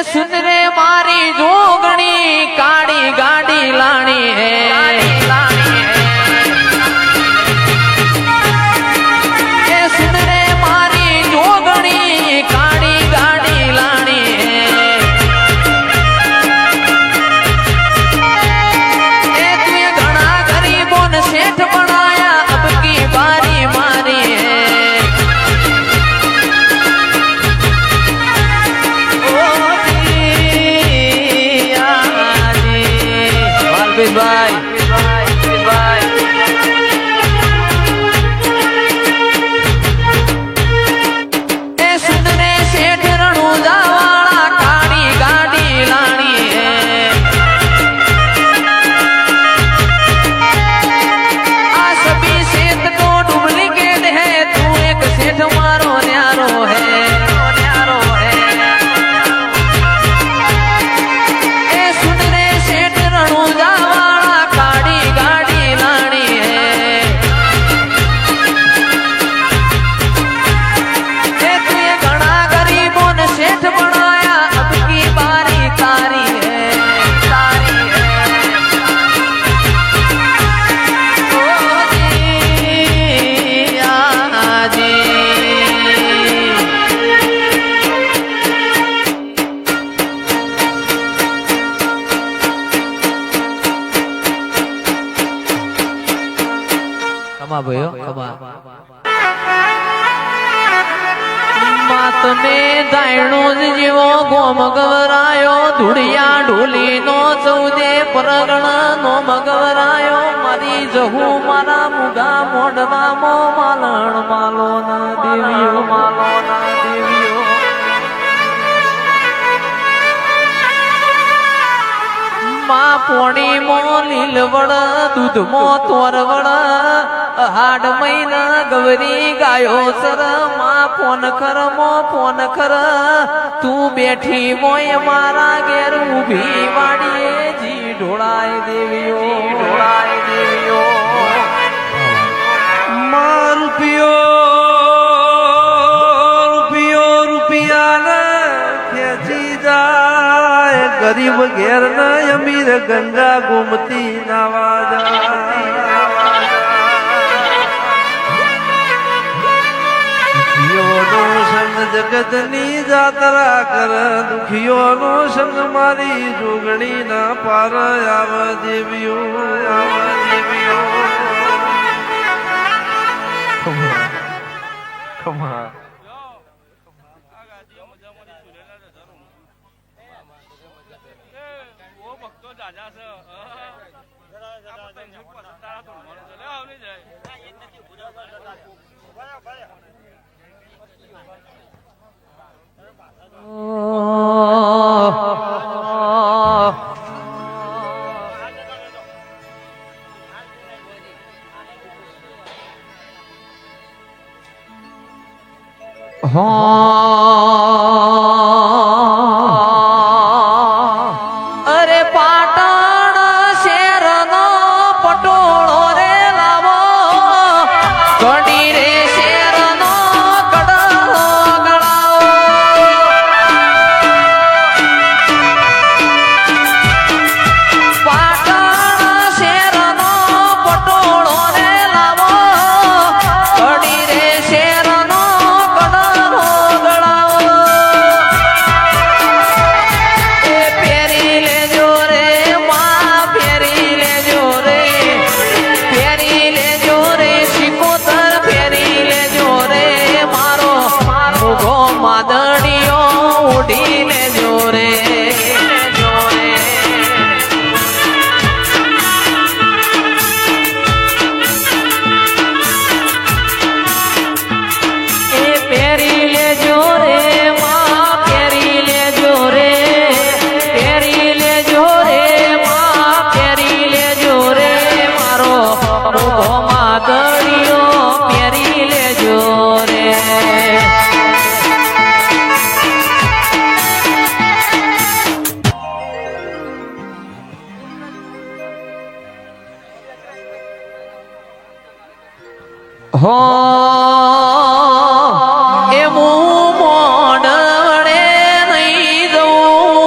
સુંદરે મારી જોગણી કાળી ગાડી લાણી હે સુંદરે મારી જોગણી કાળી ગાડી લાણી હે તું ઘણા ગરીબો ને શેઠ બનાયા અબકી બારી મારી હે ભાઈ એ સુંદરે શેઠ રણુજા વાળા કાળી ગાડી લાણી હે આ સભી શેઠ તો ડુપ્લિકેટ હે તું એક શેઠ મારો ન્યારો હે એ સુંદરે શેઠ રણુજા માતને દાયણો જેવો ગોમ ગવરાયો ધૂળિયા ઢોલી નો ચૌદે પરગણ નો મગવરાયો મારી જહુ મારા મુગા મોઢરામો માલણ માલો ના દેવીઓ માં પોણી મો લીલવડ દૂધ મો તોરવડ હાડ મહિના ગવરી ગાયો સર માં ફોન કર તું બેઠી મોય મારા ઘેર ઉભી વાડીએ જી ઢોળાય દેવીઓ માં રૂપિયા ખેંચી જાય ગરીબ ઘેર ન અમીર ગંગા ગુમતી નાવા જાય જગતની જાત્રા કર દુખીઓનો સંગ મારી જોગણી ના પાર આવ દેવીઓ અરે પાટણ શેરનો પટોળો રે લાવો કડી રે શેરનો કડલો ગળાવો પાટણ શેરનો પટોળો રે લાવો કડી રે શેરનો હો એ હું મોડે નહીં દઉં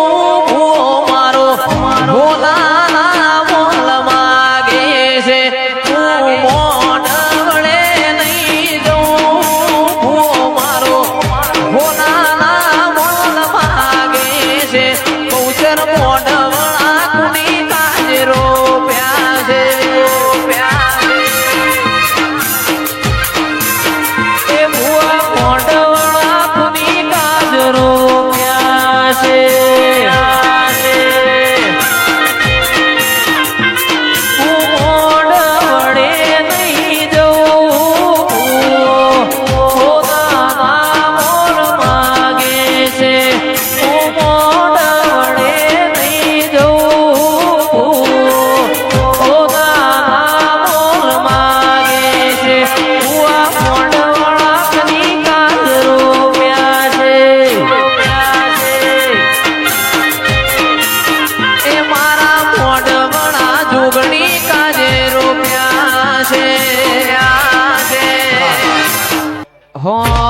જોગણી કાજે રોપ્યા છે હો